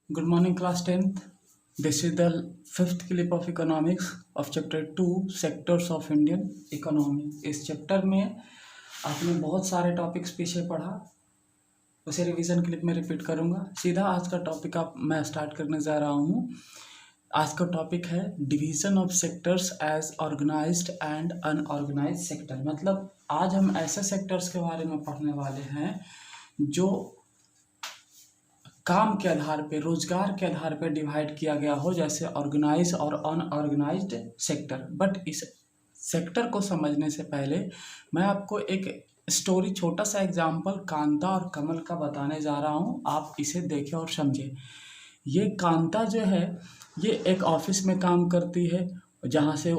Good morning, class 10th. This is the fifth clip of economics of chapter 2 sectors of Indian economy. इस chapter में आपने बहुत सारे topics पीछे पढ़ा, उसे रिवीजन क्लिप में रिपीट करूंगा। सीधा आज का टॉपिक मैं स्टार्ट करने जा रहा हूं। आज का टॉपिक है division of sectors as organised and unorganised sector. मतलब आज हम ऐसे सेक्टर्स के बारे में पढ़ने वाले हैं जो काम के आधार पे, रोजगार के आधार पे डिवाइड किया गया हो, जैसे ऑर्गेनाइज और अनऑर्गेनाइज्ड सेक्टर। बट इस सेक्टर को समझने से पहले मैं आपको एक स्टोरी, छोटा सा एग्जाम्पल कांता और कमल का बताने जा रहा हूँ। आप इसे देखें और समझें। ये कांता जो है, ये एक ऑफिस में काम करती है, जहाँ से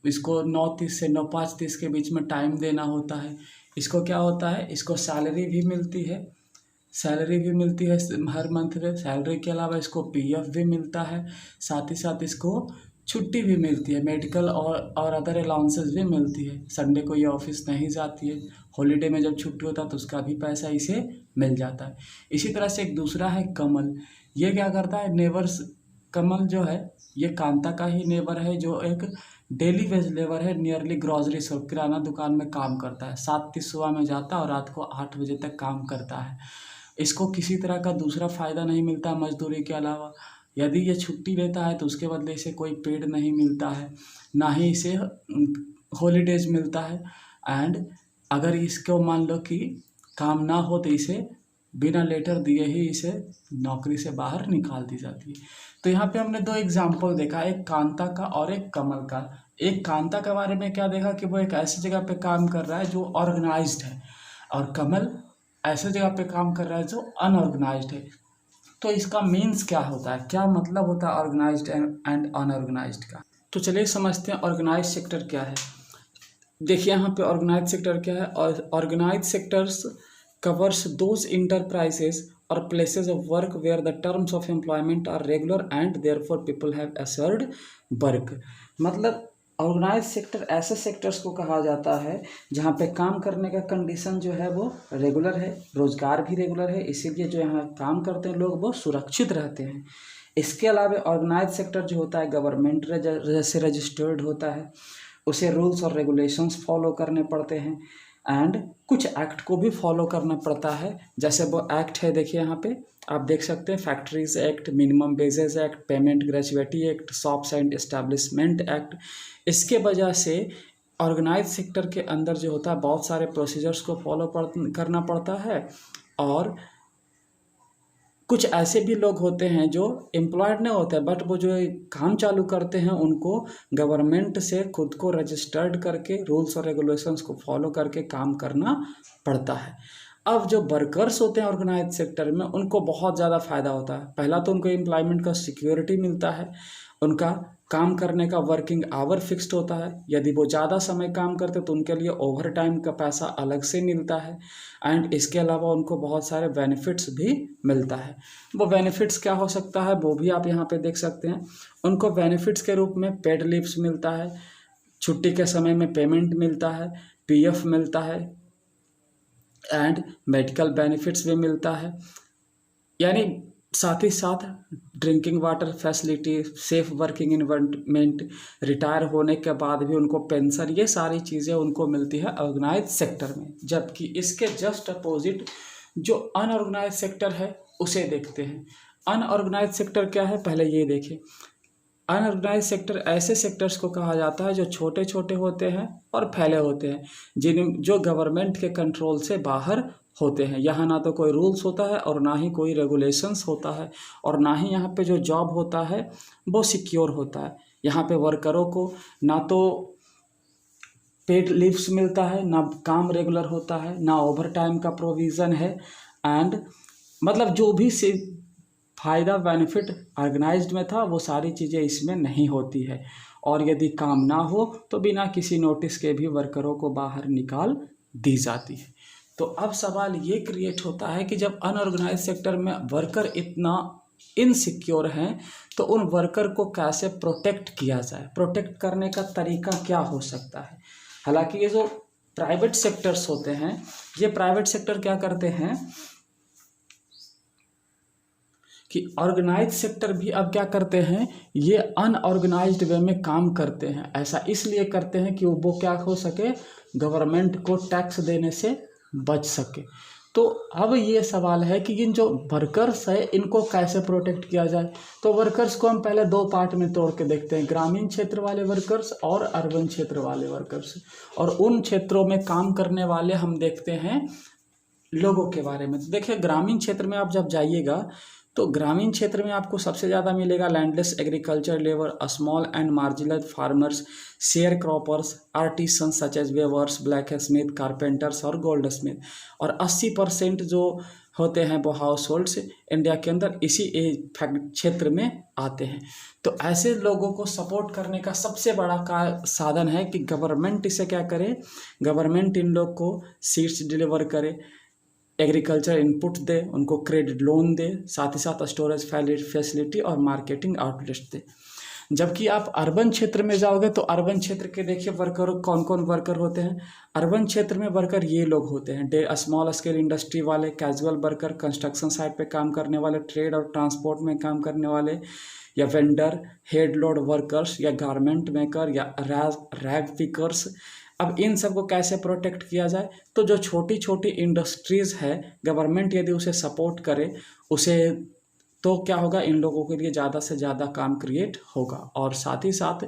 इसको 9:30 से 9:05 के बीच में टाइम देना होता है। इसको क्या होता है, इसको सैलरी भी मिलती है हर मंथ में। सैलरी के अलावा इसको पीएफ भी मिलता है, साथ ही साथ इसको छुट्टी भी मिलती है, मेडिकल और अदर अलाउंसेस भी मिलती है। संडे को ये ऑफिस नहीं जाती है, हॉलीडे में जब छुट्टी होता है तो उसका भी पैसा इसे मिल जाता है। इसी तरह से एक दूसरा है कमल। ये क्या करता है, नेबर्स। कमल जो है ये कांता का ही नेबर है, जो एक डेली वेज लेबर है, नियरली ग्रॉसरी शॉप, किराना दुकान में काम करता है। 7:30 सुबह में जाता है और रात को 8 बजे तक काम करता है। इसको किसी तरह का दूसरा फ़ायदा नहीं मिलता मजदूरी के अलावा। यदि ये छुट्टी लेता है तो उसके बदले इसे कोई पेड नहीं मिलता है, ना ही इसे हॉलीडेज मिलता है। एंड अगर इसको मान लो कि काम ना हो तो इसे बिना लेटर दिए ही इसे नौकरी से बाहर निकाल दी जाती है। तो यहाँ पे हमने दो एग्जाम्पल देखा, एक कांता का और एक कमल का। एक कांता के बारे में क्या देखा कि वो एक ऐसी जगह पे काम कर रहा है जो ऑर्गेनाइज्ड है, और कमल ऐसे जगह पे काम कर रहा है जो अनऑर्गेनाइज्ड है। तो इसका मीन्स क्या होता है, क्या मतलब होता है ऑर्गेनाइज्ड एंड अनऑर्गेनाइज्ड का। तो चलिए समझते हैं ऑर्गेनाइज्ड सेक्टर क्या है। देखिए यहाँ पे ऑर्गेनाइज्ड सेक्टर क्या है। और organised sectors covers those enterprises और places of work where the terms of employment are regular and therefore people have assured work. मतलब ऑर्गेनाइज सेक्टर ऐसे सेक्टर्स को कहा जाता है जहाँ पे काम करने का कंडीशन जो है वो रेगुलर है, रोजगार भी रेगुलर है, इसीलिए जो यहाँ काम करते हैं लोग वो सुरक्षित रहते हैं। इसके अलावा ऑर्गेनाइज सेक्टर जो होता है गवर्नमेंट जैसे रजिस्टर्ड होता है, उसे रूल्स और रेगुलेशंस फॉलो करने पड़ते हैं, एंड कुछ एक्ट को भी फॉलो करना पड़ता है। जैसे वो एक्ट है, देखिए यहाँ पे आप देख सकते हैं, factories act, minimum wages act, payment gratuity act, shops and establishment act. इसके वजह से ऑर्गेनाइज सेक्टर के अंदर जो होता है बहुत सारे प्रोसीजर्स को फॉलो करना पड़ता है। और कुछ ऐसे भी लोग होते हैं जो एम्प्लॉयड नहीं होते, बट वो जो काम चालू करते हैं उनको गवर्नमेंट से खुद को रजिस्टर्ड करके रूल्स और रेगुलेशंस को फॉलो करके काम करना पड़ता है। अब जो वर्कर्स होते हैं ऑर्गेनाइज सेक्टर में, उनको बहुत ज़्यादा फ़ायदा होता है। पहला तो उनको एम्प्लॉयमेंट का सिक्योरिटी मिलता है, उनका काम करने का वर्किंग आवर फिक्स्ड होता है। यदि वो ज़्यादा समय काम करते तो उनके लिए ओवर टाइम का पैसा अलग से मिलता है। एंड इसके अलावा उनको बहुत सारे बेनिफिट्स भी मिलता है। वो बेनिफिट्स क्या हो सकता है वो भी आप यहाँ पे देख सकते हैं। उनको बेनिफिट्स के रूप में पेड लीव्स मिलता है, छुट्टी के समय में पेमेंट मिलता है, पीएफ मिलता है, एंड मेडिकल बेनिफिट्स भी मिलता है। यानी साथ ही साथ drinking water facility, safe working environment, retire होने के बाद भी उनको पेंशन, ये सारी चीज़ें उनको मिलती है ऑर्गेनाइज सेक्टर में। जबकि इसके जस्ट अपोजिट जो अनऑर्गेनाइज सेक्टर है उसे देखते हैं। अनऑर्गेनाइज सेक्टर क्या है, पहले ये देखें। अनऑर्गेनाइज सेक्टर ऐसे सेक्टर्स को कहा जाता है जो छोटे छोटे होते हैं और फैले होते हैं, जो गवर्नमेंट के कंट्रोल से बाहर होते हैं। यहाँ ना तो कोई रूल्स होता है और ना ही कोई रेगुलेशंस होता है, और ना ही यहाँ पे जो जॉब होता है वो सिक्योर होता है। यहाँ पे वर्करों को ना तो पेड लीव्स मिलता है, ना काम रेगुलर होता है, ना ओवर टाइम का प्रोविज़न है। एंड मतलब जो भी फ़ायदा बेनिफिट ऑर्गेनाइज्ड में था वो सारी चीज़ें इसमें नहीं होती है। और यदि काम ना हो तो बिना किसी नोटिस के भी वर्करों को बाहर निकाल दी जाती है। तो अब सवाल ये क्रिएट होता है कि जब अनऑर्गेनाइज सेक्टर में वर्कर इतना इनसिक्योर हैं तो उन वर्कर को कैसे प्रोटेक्ट किया जाए, प्रोटेक्ट करने का तरीका क्या हो सकता है। हालांकि ये जो प्राइवेट सेक्टर्स होते हैं, ये प्राइवेट सेक्टर क्या करते हैं कि ऑर्गेनाइज सेक्टर भी अब क्या करते हैं, ये अनऑर्गेनाइज्ड वे में काम करते हैं। ऐसा इसलिए करते हैं कि वो क्या हो सके, गवर्नमेंट को टैक्स देने से बच सके। तो अब ये सवाल है कि इन जो वर्कर्स है इनको कैसे प्रोटेक्ट किया जाए। तो वर्कर्स को हम पहले दो पार्ट में तोड़ के देखते हैं, ग्रामीण क्षेत्र वाले वर्कर्स और अर्बन क्षेत्र वाले वर्कर्स। और उन क्षेत्रों में काम करने वाले हम देखते हैं लोगों के बारे में। तो देखिए, ग्रामीण क्षेत्र में आप जब जाइएगा तो ग्रामीण क्षेत्र में आपको सबसे ज़्यादा मिलेगा landless agriculture labour, small and marginal farmers, sharecroppers, artisan such as weavers, blacksmith, carpenters और गोल्ड स्मिथ। और 80% जो होते हैं वो हाउस होल्ड्स इंडिया के अंदर इसी क्षेत्र में आते हैं। तो ऐसे लोगों को सपोर्ट करने का सबसे बड़ा साधन है कि गवर्नमेंट इसे क्या करे, गवर्नमेंट इन लोग को सीड्स डिलीवर करे, एग्रीकल्चर इनपुट दे, उनको क्रेडिट लोन दे, साथ ही साथ स्टोरेज फैसिलिटी और मार्केटिंग आउटलेट्स दे। जबकि आप अर्बन क्षेत्र में जाओगे तो अर्बन क्षेत्र के देखिए वर्कर कौन कौन वर्कर होते हैं। अर्बन क्षेत्र में वर्कर ये लोग होते हैं, स्मॉल स्केल इंडस्ट्री वाले, कैजुअल वर्कर, कंस्ट्रक्शन साइट पे काम करने वाले, ट्रेड और ट्रांसपोर्ट में काम करने वाले, या वेंडर, हेड लोड वर्कर्स, या गारमेंट मेकर, या रैग पिकर्स। अब इन सब को कैसे प्रोटेक्ट किया जाए, तो जो छोटी छोटी इंडस्ट्रीज़ है गवर्नमेंट यदि उसे सपोर्ट करे उसे, तो क्या होगा, इन लोगों के लिए ज़्यादा से ज़्यादा काम क्रिएट होगा। और साथ ही साथ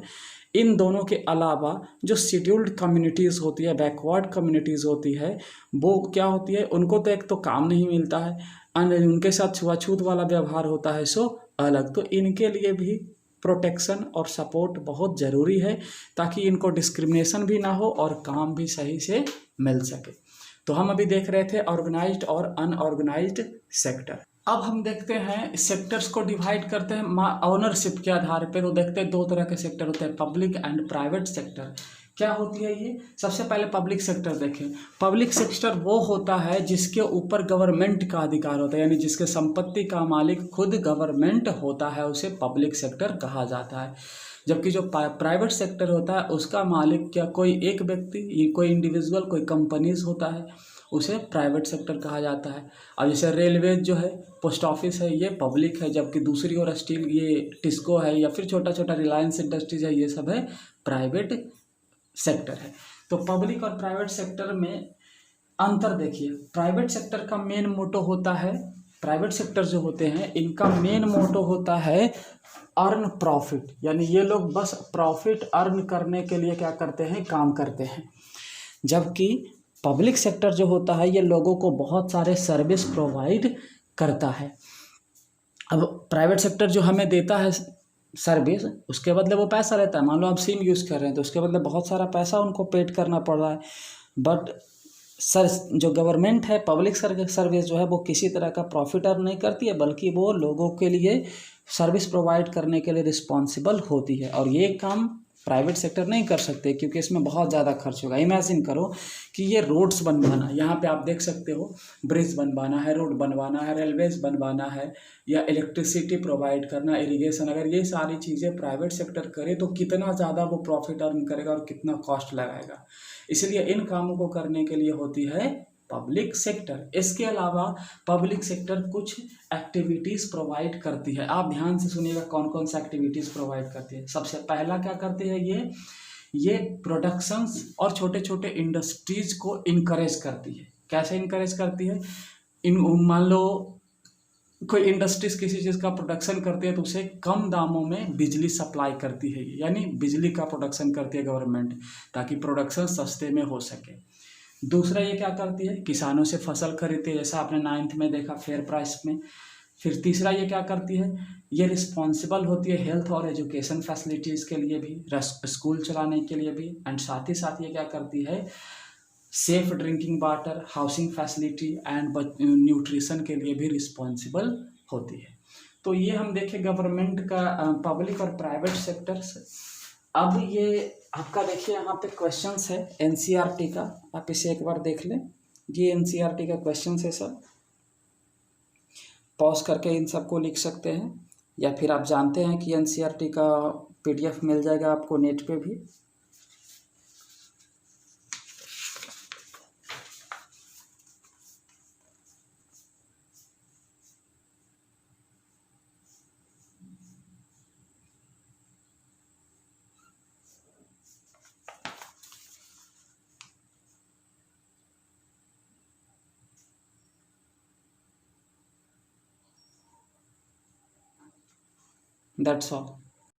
इन दोनों के अलावा जो शेड्यूल्ड कम्युनिटीज़ होती है, बैकवर्ड कम्युनिटीज़ होती है, वो क्या होती है, उनको तो एक तो काम नहीं मिलता है, उनके साथ छुआछूत वाला व्यवहार होता है सो अलग। तो इनके लिए भी प्रोटेक्शन और सपोर्ट बहुत ज़रूरी है ताकि इनको डिस्क्रिमिनेशन भी ना हो और काम भी सही से मिल सके। तो हम अभी देख रहे थे ऑर्गेनाइज्ड और अनऑर्गेनाइज्ड सेक्टर। अब हम देखते हैं सेक्टर्स को डिवाइड करते हैं ओनरशिप के आधार पर। तो देखते हैं दो तरह के सेक्टर होते हैं, पब्लिक एंड प्राइवेट सेक्टर। क्या होती है ये, सबसे पहले पब्लिक सेक्टर देखें। पब्लिक सेक्टर वो होता है जिसके ऊपर गवर्नमेंट का अधिकार होता है, यानी जिसके संपत्ति का मालिक खुद गवर्नमेंट होता है, उसे पब्लिक सेक्टर कहा जाता है। जबकि जो प्राइवेट सेक्टर होता है उसका मालिक क्या कोई एक व्यक्ति, कोई इंडिविजुअल, कोई कंपनीज होता है, उसे प्राइवेट सेक्टर कहा जाता है। अब जैसे रेलवे जो है, पोस्ट ऑफिस है, ये पब्लिक है, जबकि दूसरी ओर स्टील, ये टिस्को है, या फिर छोटा छोटा रिलायंस इंडस्ट्रीज है, ये सब है प्राइवेट सेक्टर है। तो पब्लिक और प्राइवेट सेक्टर में अंतर देखिए। प्राइवेट सेक्टर का मेन मोटो होता है, प्राइवेट सेक्टर जो होते हैं इनका मेन मोटो होता है अर्न प्रॉफिट, यानी ये लोग बस प्रॉफिट अर्न करने के लिए क्या करते हैं, काम करते हैं। जबकि पब्लिक सेक्टर जो होता है ये लोगों को बहुत सारे सर्विस प्रोवाइड करता है। अब प्राइवेट सेक्टर जो हमें देता है सर्विस, उसके बदले वो पैसा रहता है। मान लो आप सिम यूज़ कर रहे हैं तो उसके बदले बहुत सारा पैसा उनको पेड करना पड़ रहा है। बट जो गवर्नमेंट है, पब्लिक सर्विस जो है वो किसी तरह का प्रॉफिट अर्न नहीं करती है, बल्कि वो लोगों के लिए सर्विस प्रोवाइड करने के लिए रिस्पॉन्सिबल होती है। और ये काम प्राइवेट सेक्टर नहीं कर सकते क्योंकि इसमें बहुत ज़्यादा खर्च होगा। इमेजिन करो कि ये रोड्स बनवाना, यहाँ पे आप देख सकते हो ब्रिज बनवाना है, रोड बनवाना है, रेलवेज बनवाना है, या इलेक्ट्रिसिटी प्रोवाइड करना, इरिगेशन, अगर ये सारी चीज़ें प्राइवेट सेक्टर करे तो कितना ज़्यादा वो प्रॉफिट अर्न करेगा और कितना कॉस्ट लगाएगा। इसलिए इन कामों को करने के लिए होती है पब्लिक सेक्टर। इसके अलावा पब्लिक सेक्टर कुछ एक्टिविटीज़ प्रोवाइड करती है। आप ध्यान से सुनिएगा कौन कौन सी एक्टिविटीज़ प्रोवाइड करती है। सबसे पहला क्या करती है, ये प्रोडक्शंस और छोटे छोटे इंडस्ट्रीज को इनकरेज करती है। कैसे इनकरेज करती है, मान लो कोई इंडस्ट्रीज किसी चीज़ का प्रोडक्शन करती है तो उसे कम दामों में बिजली सप्लाई करती है, यानी बिजली का प्रोडक्शन करती है गवर्नमेंट, ताकि प्रोडक्शन सस्ते में हो सके। दूसरा ये क्या करती है, किसानों से फसल खरीदती है, जैसा आपने 9th में देखा फेयर प्राइस में। फिर तीसरा ये क्या करती है, ये रिस्पॉन्सिबल होती है हेल्थ और एजुकेशन फैसिलिटीज़ के लिए भी, स्कूल चलाने के लिए भी। एंड साथ ही साथ ये क्या करती है, safe drinking water, housing facility and nutrition के लिए भी रिस्पॉन्सिबल होती है। तो ये हम देखें गवर्नमेंट का पब्लिक और प्राइवेट सेक्टर्स। अब ये आपका देखिए यहाँ पे क्वेश्चंस है एनसीईआरटी का, आप इसे एक बार देख लें। ये एनसीईआरटी का क्वेश्चंस है सब, पॉज करके इन सबको लिख सकते हैं, या फिर आप जानते हैं कि एनसीईआरटी का पीडीएफ मिल जाएगा आपको नेट पे भी। That's all.